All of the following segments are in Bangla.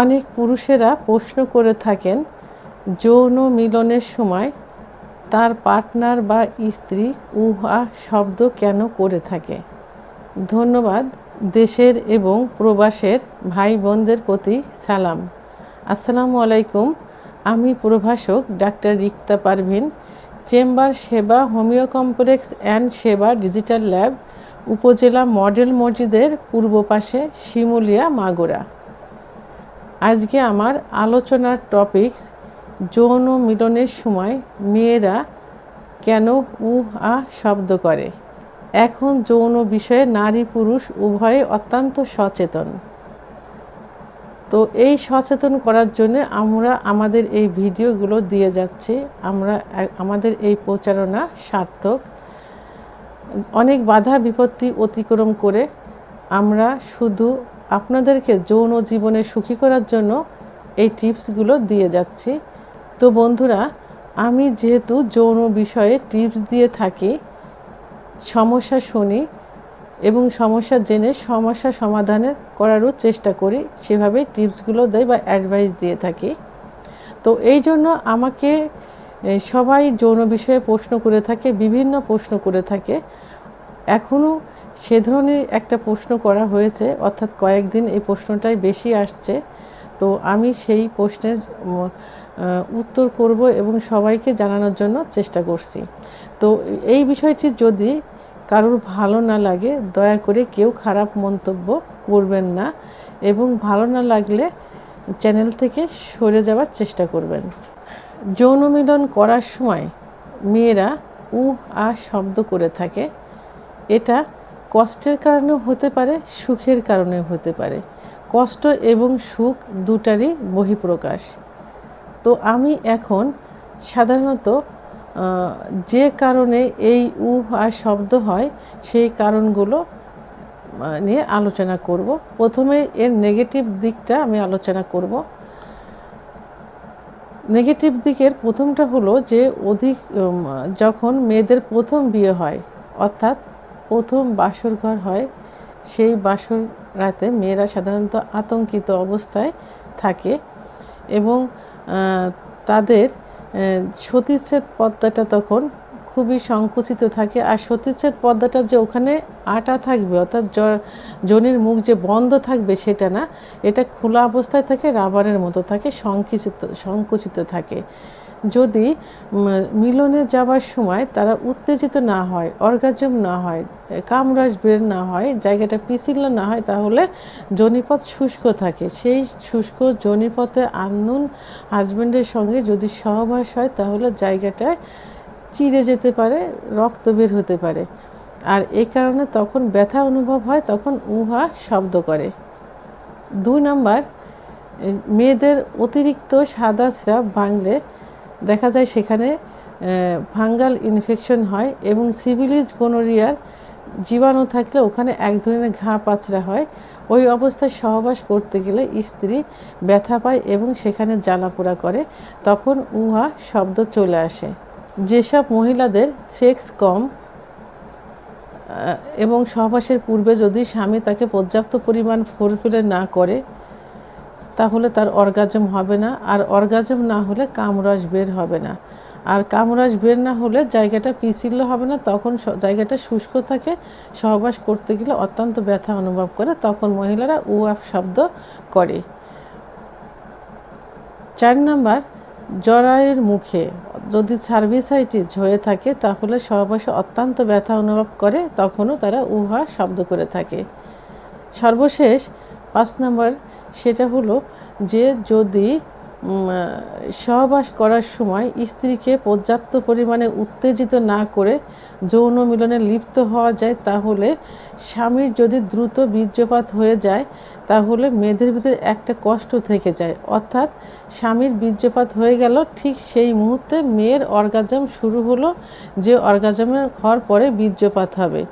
অনেক পুরুষেরা প্রশ্ন করে থাকেন যৌন মিলনের সময় তার পার্টনার বা স্ত্রী উহা শব্দ কেন করে থাকে। ধন্যবাদ। দেশের এবং প্রবাসের ভাই বোনদের প্রতি সালাম। আসসালামু আলাইকুম। আমি প্রভাষক ডাক্তার রিক্তা পারভিন, চেম্বার সেবা, হোমিও কমপ্লেক্স অ্যান্ড সেবা ডিজিটাল ল্যাব, উপজেলা মডেল মসজিদের পূর্ব পাশে, শিমুলিয়া, মাগুরা। আজকে আমার আলোচনার টপিকস যৌন মিলনের সময় মেয়েরা কেন উহা শব্দ করে। এখন যৌন বিষয়ে নারী পুরুষ উভয়ে অত্যন্ত সচেতন। তো এই সচেতন করার জন্য আমরা আমাদের এই ভিডিওগুলো দিয়ে যাচ্ছি। আমাদের এই প্রচারণা সার্থক। অনেক বাধা বিপত্তি অতিক্রম করে আমরা শুধু আপনাদেরকে যৌন জীবনে সুখী করার জন্য এই টিপসগুলো দিয়ে যাচ্ছি। তো বন্ধুরা, আমি যেহেতু যৌন বিষয়ে টিপস দিয়ে থাকি, সমস্যা শুনি এবং সমস্যা জেনে সমস্যা সমাধানের করারও চেষ্টা করি, সেভাবেই টিপসগুলো দেয় বা অ্যাডভাইস দিয়ে থাকি। তো এই জন্য আমাকে সবাই যৌন বিষয়ে প্রশ্ন করে থাকে, বিভিন্ন প্রশ্ন করে থাকে। এখনও সে ধরনের একটা প্রশ্ন করা হয়েছে, অর্থাৎ কয়েকদিন এই প্রশ্নটাই বেশি আসছে। তো আমি সেই প্রশ্নের উত্তর করব এবং সবাইকে জানানোর জন্য চেষ্টা করছি। তো এই বিষয়টি যদি কারোর ভালো না লাগে, দয়া করে কেউ খারাপ মন্তব্য করবেন না এবং ভালো না লাগলে চ্যানেল থেকে সরে যাওয়ার চেষ্টা করবেন। যৌন মিলন করার সময় মেয়েরা আ শব্দ করে থাকে। এটা কষ্টের কারণেও হতে পারে, সুখের কারণেও হতে পারে। কষ্ট এবং সুখ দুটারই বহিঃপ্রকাশ। তো আমি এখন সাধারণত যে কারণে এই আ শব্দ হয় সেই কারণগুলো নিয়ে আলোচনা করব। প্রথমে এর নেগেটিভ দিকটা আমি আলোচনা করব। নেগেটিভ দিকের প্রথমটা হলো যে যখন মেয়েদের প্রথম বিয়ে হয়, অর্থাৎ প্রথম বাসর ঘর হয়, সেই বাসর রাতে মেয়েরা সাধারণত আতঙ্কিত অবস্থায় থাকে এবং তাদের সতীচ্ছেদ পর্দাটা তখন খুবই সংকুচিত থাকে। আর সতীচ্ছেদ পর্দাটা যে ওখানে আটা থাকবে, অর্থাৎ যোনির মুখ যে বন্ধ থাকবে সেটা না, এটা খোলা অবস্থায় থাকে, রাবারের মতো থাকে, সংকুচিত থাকে। যদি মিলনে যাবার সময় তারা উত্তেজিত না হয়, অর্গাজম না হয়, কামরাজ বের না হয়, জায়গাটা পিছিল না হয়, তাহলে যোনিপথ শুষ্ক থাকে। সেই শুষ্ক যোনিপথে আননোন হাজব্যান্ডের সঙ্গে যদি সহবাস হয় তাহলে জায়গাটায় চিড়ে যেতে পারে, রক্ত বের হতে পারে। আর এই কারণে তখন ব্যথা অনুভব হয়, তখন উহা শব্দ করে। 2 নাম্বার, মেয়েদের অতিরিক্ত সাদা স্রাব ভাঙলে দেখা যায় সেখানে ফাঙ্গাল ইনফেকশন হয় এবং সিফিলিস গোনোরিয়ার জীবাণু থাকলে ওখানে এক ধরনের ঘা পাচড়া হয়। ওই অবস্থায় সহবাস করতে গেলে স্ত্রী ব্যথা পায় এবং সেখানে জ্বালাপোড়া করে, তখন উহা শব্দ চলে আসে। যেসব মহিলাদের সেক্স কম এবং সহবাসের পূর্বে যদি স্বামী তাকে পর্যাপ্ত পরিমাণ ফোরফিল না করে তাহলে তার অর্গাজম হবে না, আর অর্গাজম না হলে কামরস বের হবে না, আর কামরস বের না হলে জায়গাটা পিছিল হবে না, তখন জায়গাটা শুষ্ক থাকে, সহবাস করতে গেলে অত্যন্ত ব্যথা অনুভব করে, তখন মহিলারা উহা শব্দ করে। 4 নাম্বার, জরায়ুর মুখে যদি সার্ভিসাইটিস হয়ে থাকে তাহলে সহবাসে অত্যন্ত ব্যথা অনুভব করে, তখনও তারা উহা শব্দ করে থাকে। সর্বশেষ 5 নাম্বার, সেটা হলো যে যদি সহবাস করার সময় স্ত্রীকে পর্যাপ্ত পরিমাণে উত্তেজিত না করে যৌন মিলনে লিপ্ত হওয়া যায়, তাহলে স্বামীর যদি দ্রুত বীর্যপাত হয়ে যায় তাহলে মেয়েদের ভিতরে একটা কষ্ট থেকে যায়, অর্থাৎ স্বামীর বীর্যপাত হয়ে গেল, ঠিক সেই মুহূর্তে মেয়ের অর্গাজম শুরু হলো, যে অর্গাজমের হওয়ার পরে বীর্যপাত হবে,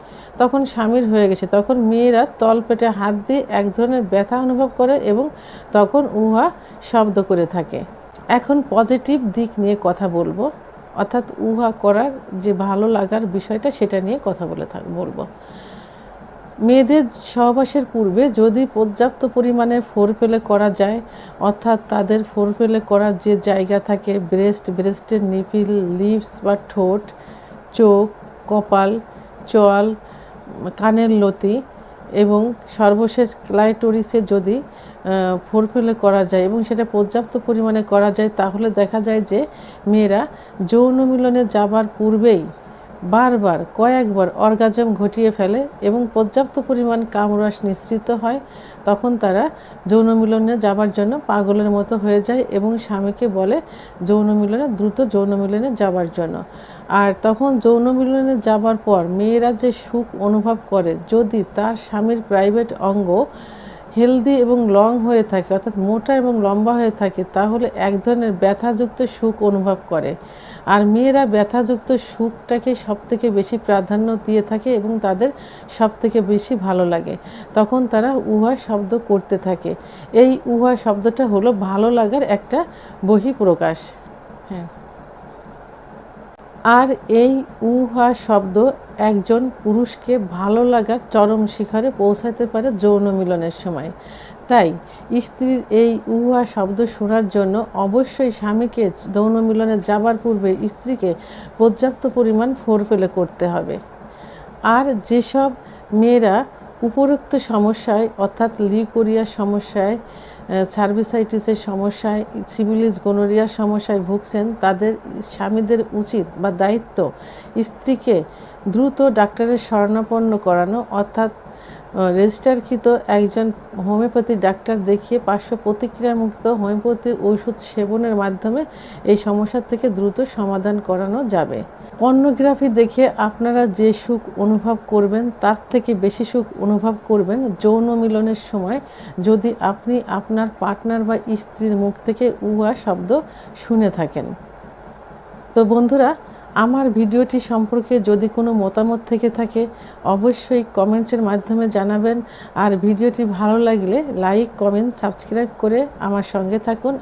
তখন স্বামীর হয়ে গেছে, তখন মেয়েরা তলপেটে হাত দিয়ে এক ধরনের ব্যথা অনুভব করে এবং তখন উহা শব্দ করে থাকে। এখন পজিটিভ দিক নিয়ে কথা বলবো, অর্থাৎ উহা করার যে ভালো লাগার বিষয়টা সেটা নিয়ে কথা বলবো। মেয়েদের সহবাসের পূর্বে যদি পর্যাপ্ত পরিমাণে ফোরপ্লে করা যায়, অর্থাৎ তাদের ফোরপ্লে করার যে জায়গা থাকে ব্রেস্টের নিপিল, লিপস বা ঠোঁট, চোখ, কপাল, চোয়াল, কানের লতি এবং সর্বশেষ ক্লাইটোরিসে যদি ফোরপ্লে করা যায় এবং সেটা পর্যাপ্ত পরিমাণে করা যায়, তাহলে দেখা যায় যে মেয়েরা যৌন মিলনে যাবার পূর্বেই বারবার কয়েকবার অর্গাজম ঘটিয়ে ফেলে এবং পর্যাপ্ত পরিমাণ কামরস নিঃসৃত হয়। তখন তারা যৌন মিলনে যাবার জন্য পাগলের মতো হয়ে যায় এবং স্বামীকে বলে দ্রুত যৌন মিলনে যাবার জন্য। আর তখন যৌন মিলনে যাবার পর মেয়েরা যে সুখ অনুভব করে, যদি তার স্বামীর প্রাইভেট অঙ্গ হেলদি এবং লং হয়ে থাকে, অর্থাৎ মোটা এবং লম্বা হয়ে থাকে, তাহলে এক ধরনের ব্যথাযুক্ত সুখ অনুভব করে। আর মেয়েরা ব্যথাযুক্ত সুখটাকে সবথেকে বেশি প্রাধান্য দিয়ে থাকে এবং তাদের সবথেকে বেশি ভালো লাগে। তখন তারা উহা শব্দ করতে থাকে। এই উহা শব্দটা হলো ভালো লাগার একটা বহিঃপ্রকাশ। হ্যাঁ, আর এই উহা শব্দ একজন পুরুষকে ভালো লাগার চরম শিখরে পৌঁছাতে পারে যৌন মিলনের সময়। তাই স্ত্রীর এই উহা শব্দ শোনার জন্য অবশ্যই স্বামীকে যৌন মিলনে যাবার পূর্বে স্ত্রীকে পর্যাপ্ত পরিমাণ ফোরপ্লে করতে হবে। আর যেসব মেয়েরা উপরোক্ত সমস্যায়, অর্থাৎ লিউকোরিয়ার সমস্যায়, সার্ভিসাইটিসের সমস্যায়, সিফিলিস গোনোরিয়ার সমস্যায় ভুগছেন, তাদের স্বামীদের উচিত বা দায়িত্ব স্ত্রীকে দ্রুত ডাক্তারের শরণাপন্ন করানো, অর্থাৎ রেজিস্টারকৃত একজন হোমিওপ্যাথি ডাক্তার দেখিয়ে পার্শ্ব প্রতিক্রিয়ামুক্ত হোমিওপ্যাথি ওষুধ সেবনের মাধ্যমে এই সমস্যার থেকে দ্রুত সমাধান করানো যাবে। পর্নোগ্রাফি দেখে আপনারা যে সুখ অনুভব করবেন, তার থেকে বেশি সুখ অনুভব করবেন যৌন মিলনের সময় যদি আপনি আপনার পার্টনার বা স্ত্রীর মুখ থেকে উহা শব্দ শুনে থাকেন। তো বন্ধুরা, আমার ভিডিওটি সম্পর্কে যদি কোনো মতামত থেকে থাকে অবশ্যই কমেন্টসের মাধ্যমে জানাবেন। আর ভিডিওটি ভালো লাগলে লাইক, কমেন্ট, সাবস্ক্রাইব করে আমার সঙ্গে থাকুন।